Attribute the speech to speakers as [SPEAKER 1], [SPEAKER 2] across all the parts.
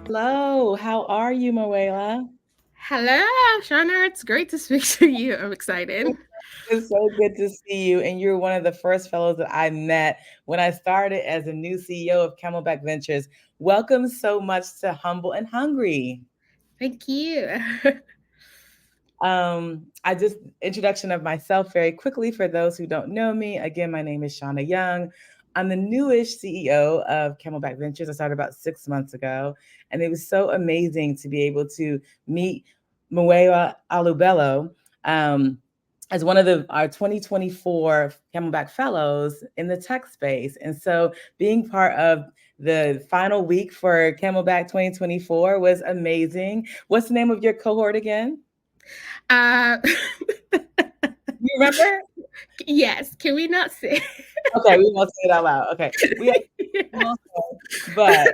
[SPEAKER 1] Hello, how are you, Murewa?
[SPEAKER 2] Hello, Shawna. It's great to speak to you. I'm excited.
[SPEAKER 1] It's so good to see you. And you're one of the first fellows that I met when I started as a new CEO of Camelback Ventures. Welcome so much to Humble and Hungry.
[SPEAKER 2] Thank you.
[SPEAKER 1] I just introduction of myself very quickly for those who don't know me. Again, my name is Shawna Young. I'm the newish CEO of Camelback Ventures. I started about 6 months ago, and it was so amazing to be able to meet Murewa Olubela um, as one of our 2024 Camelback Fellows in the tech space. And so being part of the final week for Camelback 2024 was amazing. What's the name of your cohort again?
[SPEAKER 2] Uh,
[SPEAKER 1] You remember?
[SPEAKER 2] yes, can we not say?
[SPEAKER 1] Okay, we won't say it out loud. Okay, we won't say. But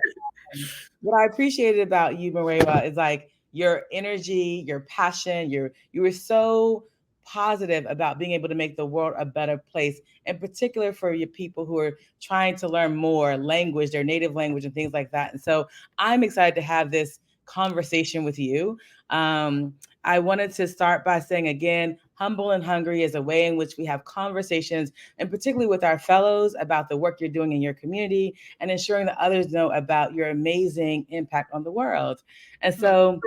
[SPEAKER 1] what I appreciated about you, Marewa, is like your energy, your passion. You were so positive about being able to make the world a better place, in particular for your people who are trying to learn more language, their native language, and things like that. And so I'm excited to have this conversation with you. Um, I wanted to start by saying again, Humble and Hungry is a way in which we have conversations, and particularly with our fellows, about the work you're doing in your community and ensuring that others know about your amazing impact on the world. And so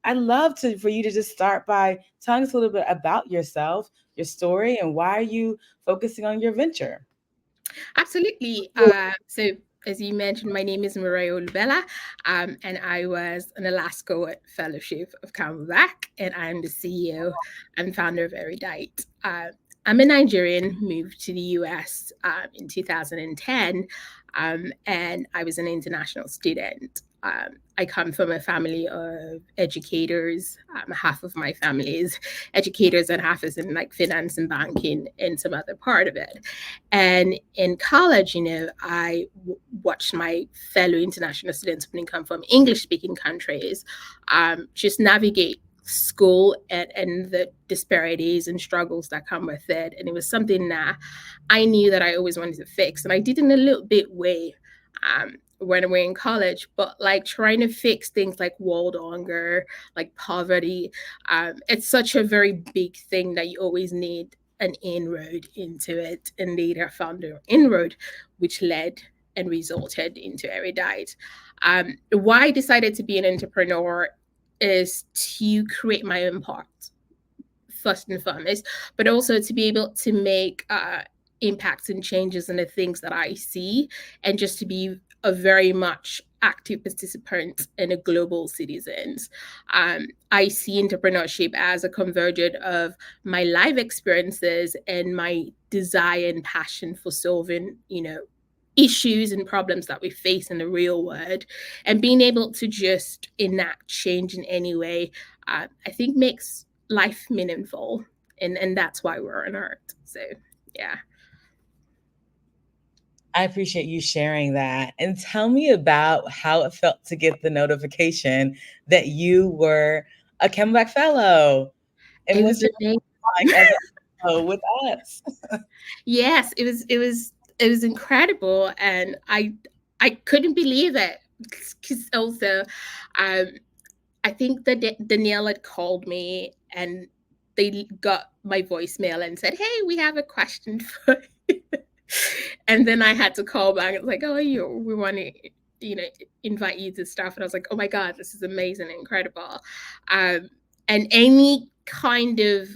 [SPEAKER 1] I'd love for you to just start by telling us a little bit about yourself, your story, and why are you focusing on your venture?
[SPEAKER 2] Absolutely. So, as you mentioned, my name is Murewa Olubela, and I was an Alaska Fellowship of Camelback, and I'm the CEO and founder of Erudyte. I'm a Nigerian, moved to the US in 2010, and I was an international student. I come from a family of educators. Half of my family is educators, and half is in like finance and banking, and some other part of it. And in college, I watched my fellow international students when they come from English speaking countries just navigate school and the disparities and struggles that come with it. And it was something that I knew that I always wanted to fix. And I did in a little bit way when we're in college, but like trying to fix things like world hunger, like poverty, it's such a very big thing that you always need an inroad into it. And later found an inroad, which led and resulted into Erudite. Why I decided to be an entrepreneur is to create my own part first and foremost, but also to be able to make impacts and changes in the things that I see, and just to be a very much active participant in a global citizens. I see entrepreneurship as a convergence of my life experiences and my desire and passion for solving, issues and problems that we face in the real world, and being able to just enact change in any way, I think makes life meaningful, and that's why we're on earth. So yeah.
[SPEAKER 1] I appreciate you sharing that. And tell me about how it felt to get the notification that you were a Camelback Fellow. And
[SPEAKER 2] It
[SPEAKER 1] what's
[SPEAKER 2] was
[SPEAKER 1] your
[SPEAKER 2] amazing.
[SPEAKER 1] like as a fellow with us?
[SPEAKER 2] Yes, it was incredible, and I couldn't believe it, because also um I think that Danielle had called me, and they got my voicemail and said, "Hey, we have a question for you." And then I had to call back. It's like, "Oh, we want to, you know, invite you to stuff." And I was like, "Oh my god, this is amazing, incredible." Um, and any kind of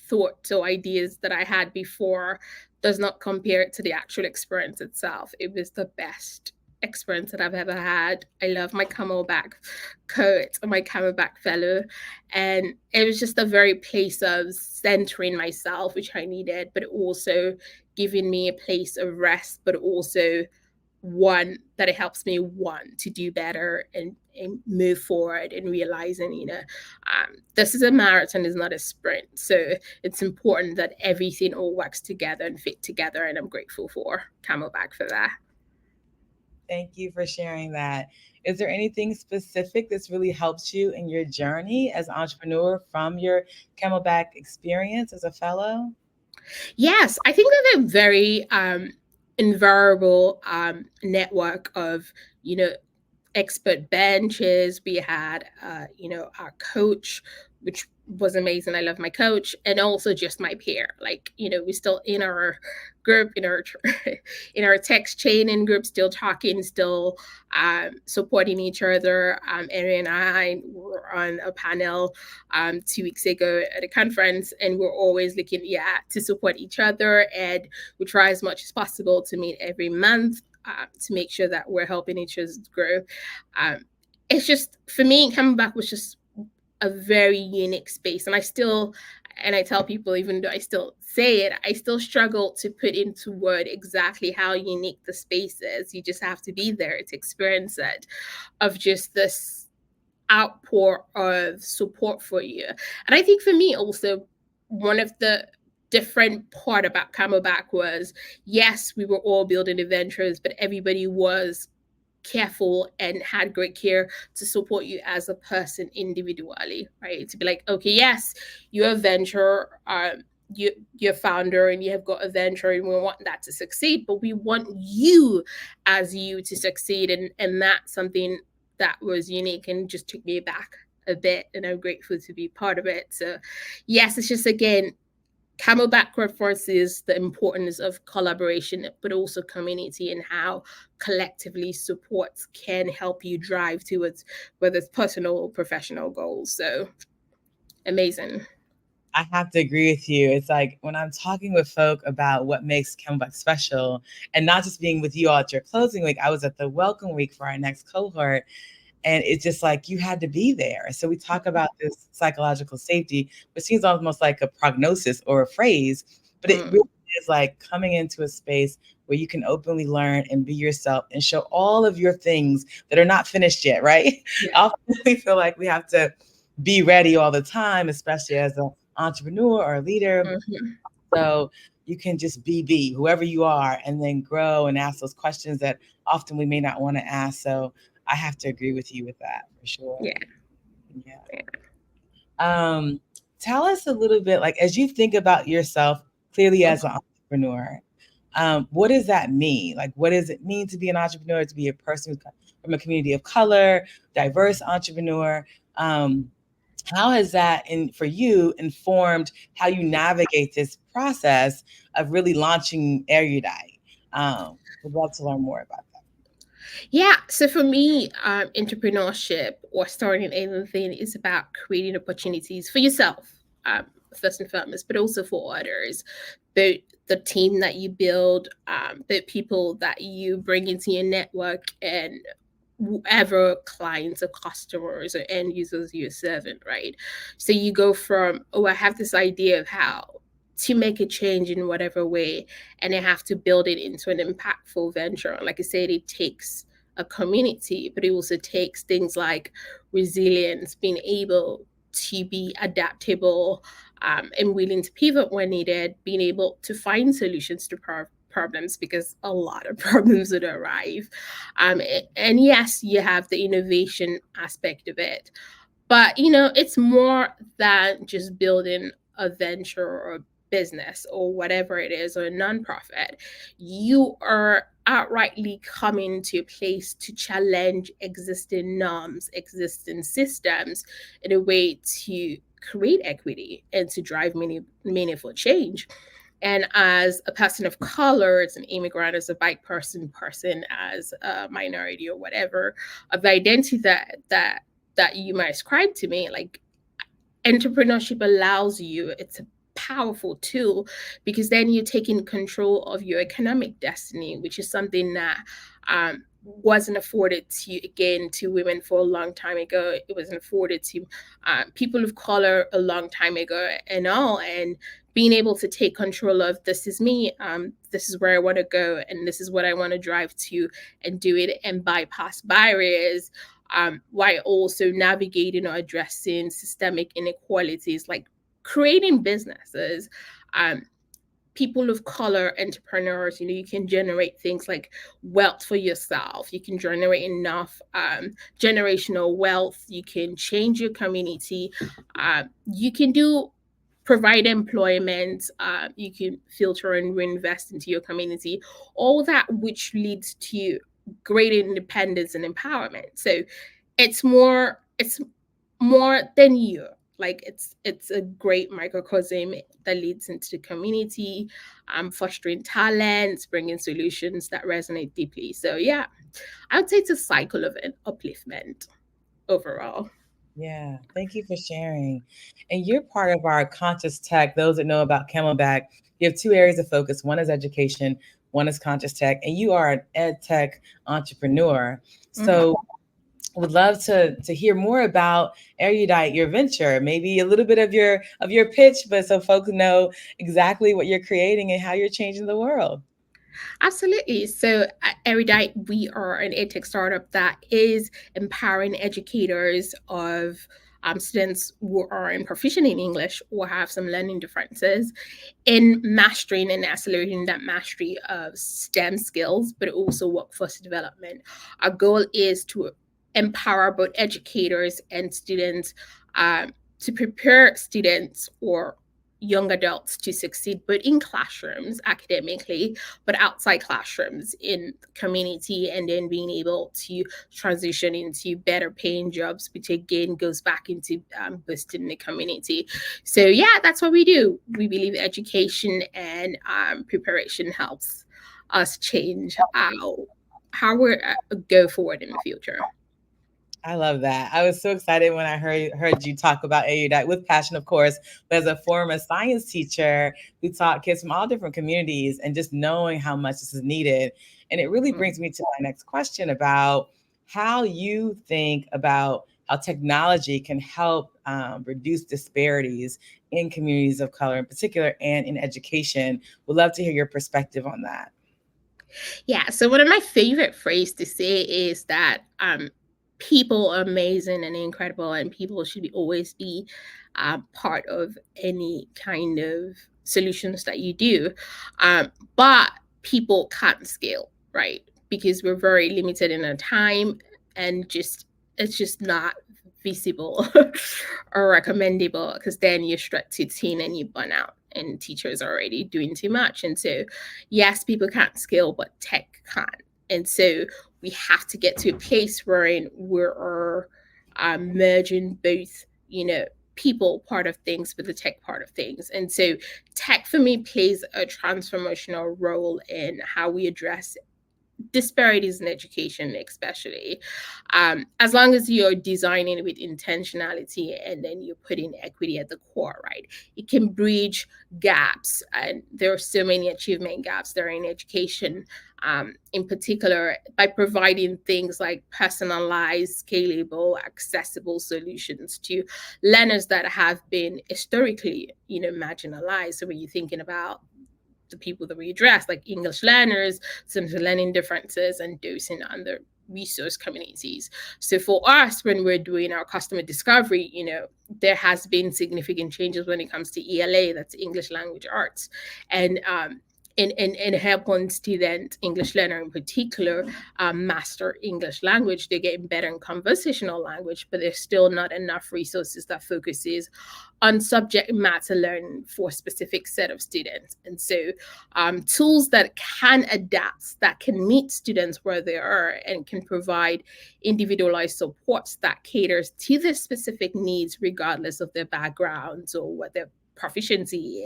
[SPEAKER 2] thoughts or ideas that I had before does not compare to the actual experience itself. It was the best experience that I've ever had. I love my Camelback coat and my Camelback Fellow. And it was just a very place of centering myself, which I needed, but also giving me a place of rest, but also one that it helps me want to do better and move forward, and realizing, this is a marathon, is not a sprint. So it's important that everything all works together and fit together. And I'm grateful for Camelback for that.
[SPEAKER 1] Thank you for sharing that. Is there anything specific that's really helped you in your journey as an entrepreneur from your Camelback experience as a fellow?
[SPEAKER 2] Yes, I think that they're very invariable network of, you know, expert benches. We had, our coach, which was amazing. I love my coach, and also just my peer. Like, we're still in our group, in our in our text chain and group, still talking, still supporting each other. Erin and I were on a panel 2 weeks ago at a conference, and we're always looking, to support each other, and we try as much as possible to meet every month. To make sure that we're helping each other grow. It's just, for me, Camelback was just a very unique space. And I tell people, even though I still say it, I still struggle to put into word exactly how unique the space is. You just have to be there to experience it, of just this outpour of support for you. And I think for me also, one of the different part about Camelback was, yes, we were all building adventures, but everybody was careful and had great care to support you as a person individually, right? To be like, okay, yes, you're a venture, you're a founder, and you have got a venture, and we want that to succeed, but we want you as you to succeed. And that's something that was unique and just took me back a bit, and I'm grateful to be part of it. So yes, it's just, again, Camelback reinforces the importance of collaboration, but also community, and how collectively supports can help you drive towards whether it's personal or professional goals. So amazing.
[SPEAKER 1] I have to agree with you. It's like when I'm talking with folk about what makes Camelback special, and not just being with you all at your closing week, I was at the welcome week for our next cohort. And it's just like you had to be there. So we talk about this psychological safety, which seems almost like a prognosis or a phrase, but it really is like coming into a space where you can openly learn and be yourself and show all of your things that are not finished yet, right?
[SPEAKER 2] Yeah.
[SPEAKER 1] I often feel like we have to be ready all the time, especially as an entrepreneur or a leader.
[SPEAKER 2] Mm-hmm.
[SPEAKER 1] So you can just be whoever you are, and then grow and ask those questions that often we may not want to ask. So I have to agree with you with that for sure.
[SPEAKER 2] Yeah.
[SPEAKER 1] Tell us a little bit, like, as you think about yourself clearly as an entrepreneur, what does that mean? Like, what does it mean to be an entrepreneur, to be a person from a community of color, diverse entrepreneur? How has that, for you, informed how you navigate this process of really launching Erudyte? Would love to learn more about that.
[SPEAKER 2] Yeah. So for me, entrepreneurship or starting anything is about creating opportunities for yourself, first and foremost, but also for others. Both the team that you build, the people that you bring into your network, and whoever clients or customers or end users you're serving, right? So you go from, oh, I have this idea of how to make a change in whatever way, and I have to build it into an impactful venture. Like I said, it takes a community, but it also takes things like resilience, being able to be adaptable, and willing to pivot when needed, being able to find solutions to problems, because a lot of problems would arrive. And yes, you have the innovation aspect of it, but it's more than just building a venture or a business or whatever it is, or a nonprofit. You are outrightly coming to a place to challenge existing norms, existing systems, in a way to create equity and to drive meaningful change. And as a person of color, as an immigrant, as a white person, as a minority or whatever of the identity that you might ascribe to me, like, entrepreneurship allows you, it's a powerful tool, because then you're taking control of your economic destiny, which is something that wasn't afforded to women for a long time ago. It wasn't afforded to people of color a long time ago, and being able to take control of, this is me, this is where I want to go, and this is what I want to drive to, and do it and bypass barriers, while also navigating or addressing systemic inequalities, like creating businesses. People of color entrepreneurs, you can generate things like wealth for yourself. You can generate enough generational wealth. You can change your community. You can provide employment. You can filter and reinvest into your community. All that, which leads to greater independence and empowerment. So it's more than you. Like it's a great microcosm that leads into the community, fostering talents, bringing solutions that resonate deeply. So yeah, I would say it's a cycle of upliftment overall.
[SPEAKER 1] Yeah, thank you for sharing. And you're part of our conscious tech. Those that know about Camelback, you have two areas of focus. One is education, one is conscious tech, and you are an ed tech entrepreneur. So would love to hear more about Erudyte, your venture, maybe a little bit of your pitch, but so folks know exactly what you're creating and how you're changing the world.
[SPEAKER 2] Absolutely. So at Erudyte, we are an edtech startup that is empowering educators of students who are proficient in English or have some learning differences in mastering and accelerating that mastery of STEM skills, but also workforce development. Our goal is to empower both educators and students, to prepare students or young adults to succeed both in classrooms academically, but outside classrooms in the community, and then being able to transition into better paying jobs, which again goes back into boosting the community. So yeah, that's what we do. We believe education and preparation helps us change how we go forward in the future.
[SPEAKER 1] I love that. I was so excited when I heard you talk about Erudite with passion, of course, but as a former science teacher who taught kids from all different communities and just knowing how much this is needed. And it really brings me to my next question about how you think about how technology can help reduce disparities in communities of color in particular and in education. Would love to hear your perspective on that.
[SPEAKER 2] Yeah, so one of my favorite phrases to say is that people are amazing and incredible, and people should always be part of any kind of solutions that you do. But people can't scale, right? Because we're very limited in our time, and it's just not feasible or recommendable, because then you're stretched too thin and you burn out, and teachers are already doing too much. And so yes, people can't scale, but tech can. And so we have to get to a place where we're merging both, people part of things with the tech part of things. And so tech for me plays a transformational role in how we address disparities in education, especially as long as you're designing with intentionality and then you're putting equity at the core, right? It can bridge gaps, and there are so many achievement gaps there in education, in particular by providing things like personalized, scalable, accessible solutions to learners that have been historically marginalized. So when you're thinking about the people that we address, like English learners, some learning differences, and those in under resource communities. So for us, when we're doing our customer discovery, there has been significant changes when it comes to ELA, that's English language arts, and in helping student English learner in particular master English language. They're getting better in conversational language, but there's still not enough resources that focuses on subject matter learning for a specific set of students. And so tools that can adapt, that can meet students where they are, and can provide individualized supports that caters to their specific needs, regardless of their backgrounds or what their proficiency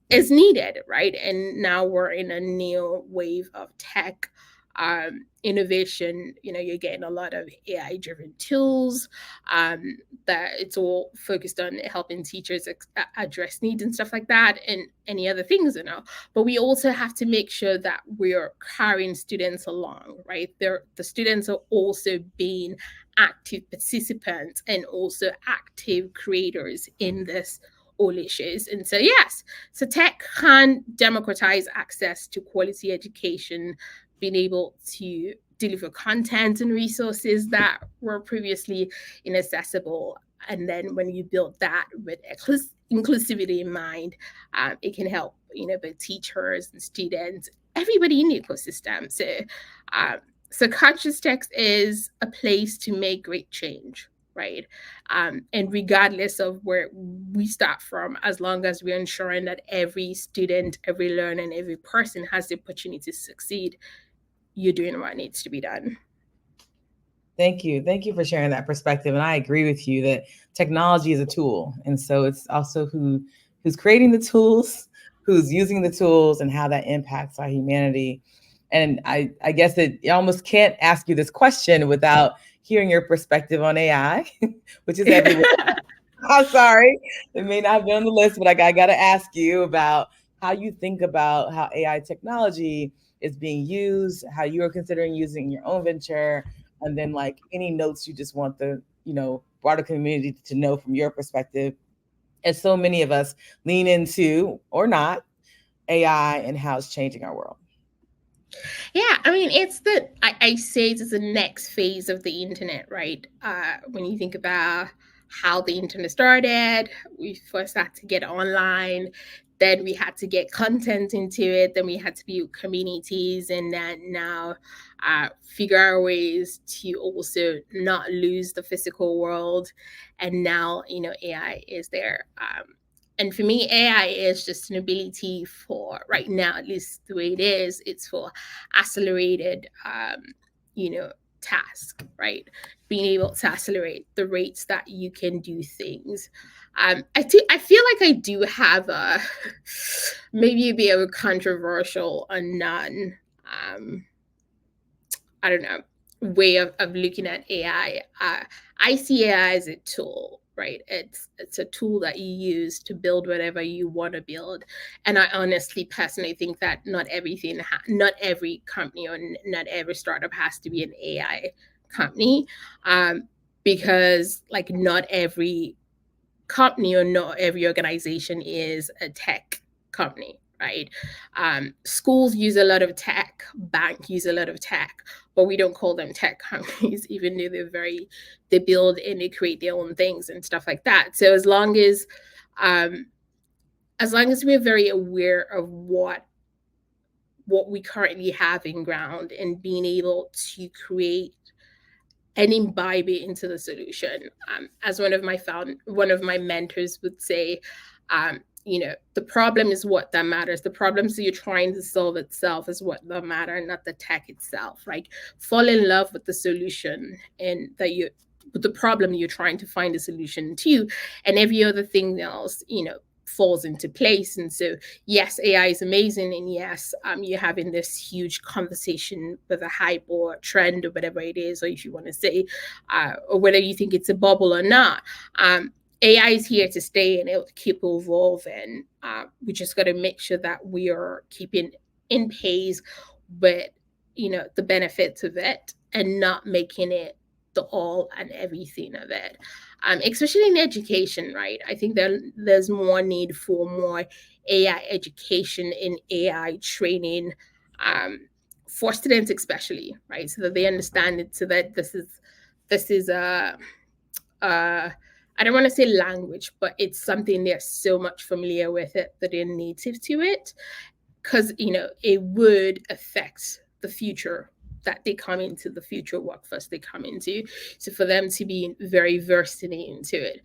[SPEAKER 2] is needed, right? And now we're in a new wave of tech innovation. You're getting a lot of AI driven tools, that it's all focused on helping teachers address needs and stuff like that, and any other things. But we also have to make sure that we're carrying students along, right? The students are also being active participants and also active creators in this all issues. And so yes, so tech can democratize access to quality education, being able to deliver content and resources that were previously inaccessible. And then when you build that with inclusivity in mind, it can help both teachers and students, everybody in the ecosystem. So conscious text is a place to make great change, right? And regardless of where we start from, as long as we're ensuring that every student, every learner, and every person has the opportunity to succeed, you're doing what needs to be done.
[SPEAKER 1] Thank you. Thank you for sharing that perspective. And I agree with you that technology is a tool. And so it's also who's creating the tools, who's using the tools, and how that impacts our humanity. And I guess that I almost can't ask you this question without hearing your perspective on AI, which is everywhere. I'm sorry. It may not be on the list, but I got to ask you about how you think about how AI technology is being used, how you are considering using your own venture, and then like any notes you just want the, broader community to know from your perspective. As so many of us lean into or not AI and how it's changing our world.
[SPEAKER 2] Yeah, I mean, I say it's the next phase of the internet, right? When you think about how the internet started, we first had to get online, then we had to get content into it, then we had to build communities, and then now figure out ways to also not lose the physical world. And now, AI is there. And for me, AI is just an ability for right now, at least the way it is, it's for accelerated, task, right? Being able to accelerate the rates that you can do things. I feel like I do have a maybe a bit of a controversial or non, I don't know, way of looking at AI. I see AI as a tool, right? It's a tool that you use to build whatever you want to build. And I honestly, personally think that not every company or not every startup has to be an AI company, because like not every company or not every organization is a tech company, right? Schools use a lot of tech, bank use a lot of tech, but we don't call them tech companies, even though they build and they create their own things and stuff like that. So um, as long as we're very aware of what we currently have in ground and being able to create and imbibe it into the solution. As one of my mentors would say, the problem is what that matters. The problems that you're trying to solve itself is what that matter, not the tech itself. Right? Fall in love with the solution and with the problem you're trying to find a solution to, and every other thing else, falls into place. And so, yes, AI is amazing, and yes, you're having this huge conversation with a hype or trend or whatever it is, or if you want to say, or whether you think it's a bubble or not. AI is here to stay, and it'll keep evolving. We just got to make sure that we are keeping in pace with the benefits of it and not making it the all and everything of it. Especially in education, right? I think there's more need for more AI education and AI training, for students especially, right? So that they understand it, so that this is I don't want to say language, but it's something they're so much familiar with it that they're native to it, because it would affect the future that they come into, the future workforce they come into. So for them to be very versed into it,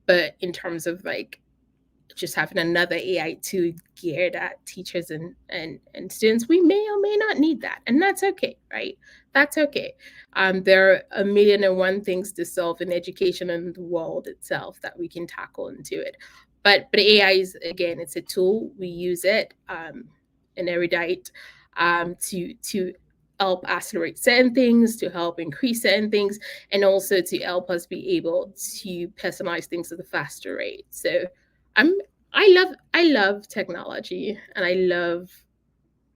[SPEAKER 2] but in terms of like just having another AI tool geared at teachers and students, we may or may not need that, and that's okay, right? That's okay. There are a million and one things to solve in education and the world itself that we can tackle into it. But AI is, again, it's a tool. We use it, in Erudyte, to help accelerate certain things, to help increase certain things, and also to help us be able to personalize things at a faster rate. So I love technology, and I love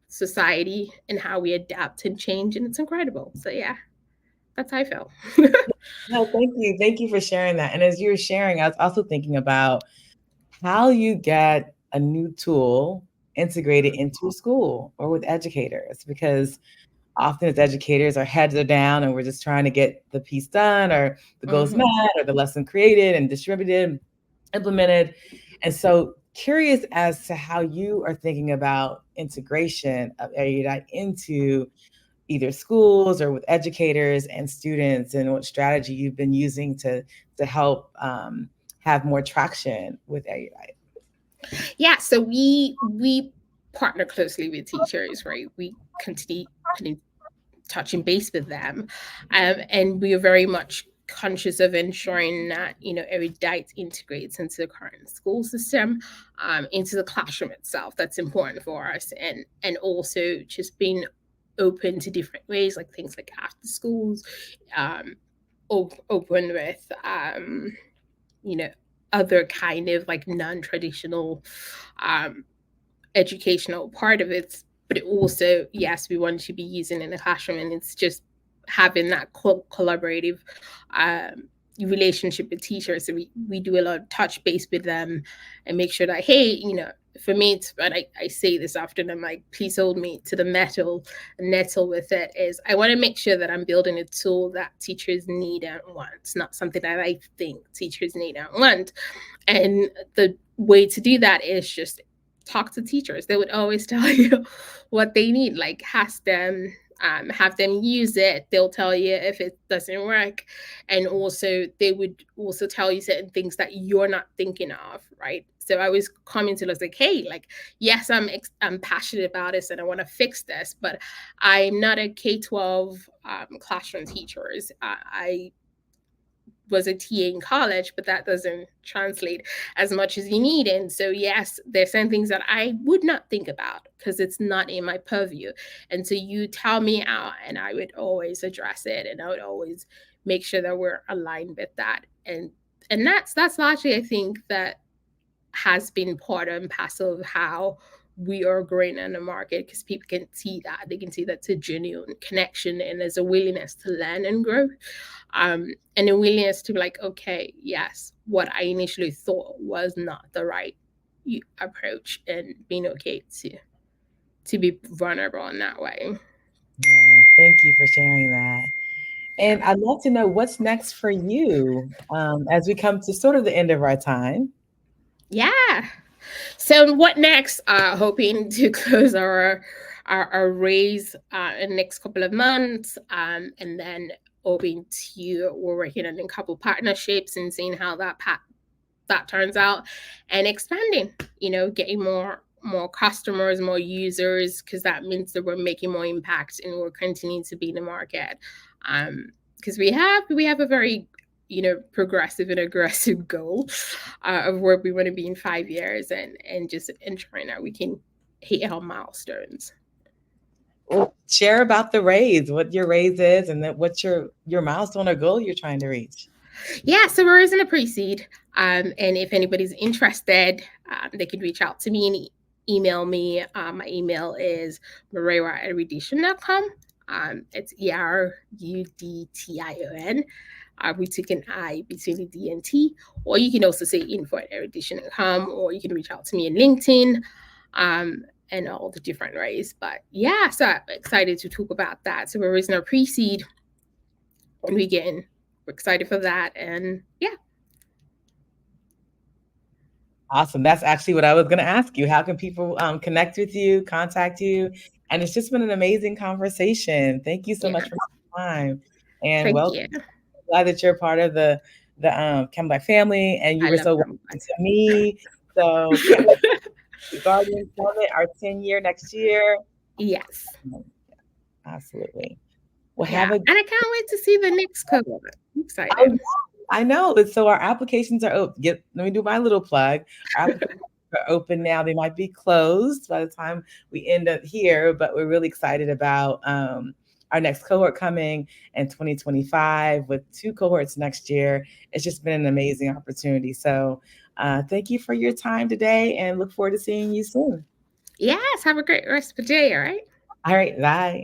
[SPEAKER 2] society and how we adapt and change, and it's incredible. So yeah, that's how I feel.
[SPEAKER 1] No, thank you for sharing that. And as you were sharing, I was also thinking about how you get a new tool integrated into a school or with educators, because often as educators, our heads are down and we're just trying to get the piece done or the goals met or the lesson created and distributed, implemented. And so curious as to how you are thinking about integration of Erudyte into either schools or with educators and students, and what strategy you've been using to help have more traction with Erudyte.
[SPEAKER 2] Yeah, so we partner closely with teachers, right? We continue touching base with them. And we are very much conscious of ensuring that, Erudyte integrates into the current school system, into the classroom itself. That's important for us. And also just being open to different ways, like things like after schools, open with, other kind of like non-traditional educational part of it. But it also, yes, we want to be using in the classroom, and it's just having that collaborative relationship with teachers. So we do a lot of touch base with them and make sure that, hey, for me, and I say this often, I'm like, please hold me to the nettle with it, is I want to make sure that I'm building a tool that teachers need and want. It's not something that I think teachers need and want. And the way to do that is just talk to teachers. They would always tell you what they need, like ask them, have them use it. They'll tell you if it doesn't work. And also they would also tell you certain things that you're not thinking of, right? So I was commenting, I was like, hey, like, yes, I'm passionate about this and I want to fix this, but I'm not a K-12 classroom teacher. I was a TA in college, but that doesn't translate as much as you need. And so, yes, there's some things that I would not think about because it's not in my purview. And so you tell me out and I would always address it, and I would always make sure that we're aligned with that. And that's largely, I think, that has been part and parcel of how we are growing in the market, because people can see that. They can see that's a genuine connection and there's a willingness to learn and grow. And a willingness to be like, okay, yes, what I initially thought was not the right approach, and being okay to be vulnerable in that way.
[SPEAKER 1] Yeah, thank you for sharing that. And I'd love to know what's next for you as we come to sort of the end of our time.
[SPEAKER 2] Yeah. So what next? Hoping to close our raise in the next couple of months, and then hoping to, we're working on a couple partnerships and seeing how that turns out, and expanding. Getting more customers, more users, because that means that we're making more impact and we're continuing to be in the market. Because we have a very progressive and aggressive goal of where we want to be in 5 years, and just ensuring that we can hit our milestones.
[SPEAKER 1] Share about the raise, what your raise is, and then what's your milestone or goal you're trying to reach.
[SPEAKER 2] Yeah, so we're in a pre-seed, and if anybody's interested, they can reach out to me and email me. My email is murewa@erudytion.com. It's ERUDTION. We took an I between the D and T, or you can also say info@erudytion.com, or you can reach out to me on LinkedIn, and all the different ways. But yeah, so I'm excited to talk about that. So we're raising our pre-seed, and we're excited for that. And yeah.
[SPEAKER 1] Awesome. That's actually what I was going to ask you. How can people connect with you, contact you? And it's just been an amazing conversation. Thank you so much for your time. And welcome. Glad that you're part of the Camelback family, and you were so welcome to me. So Guardian Summit, our 10-year next year.
[SPEAKER 2] Yes.
[SPEAKER 1] Absolutely. Well,
[SPEAKER 2] and I can't wait to see the next cohort. I'm excited.
[SPEAKER 1] I know. So our applications are open. Let me do my little plug. Our applications are open now. They might be closed by the time we end up here, but we're really excited about our next cohort coming in 2025 with 2 cohorts next year. It's just been an amazing opportunity. So thank you for your time today, and look forward to seeing you soon.
[SPEAKER 2] Yes. Have a great rest of the day. All right.
[SPEAKER 1] All right. Bye.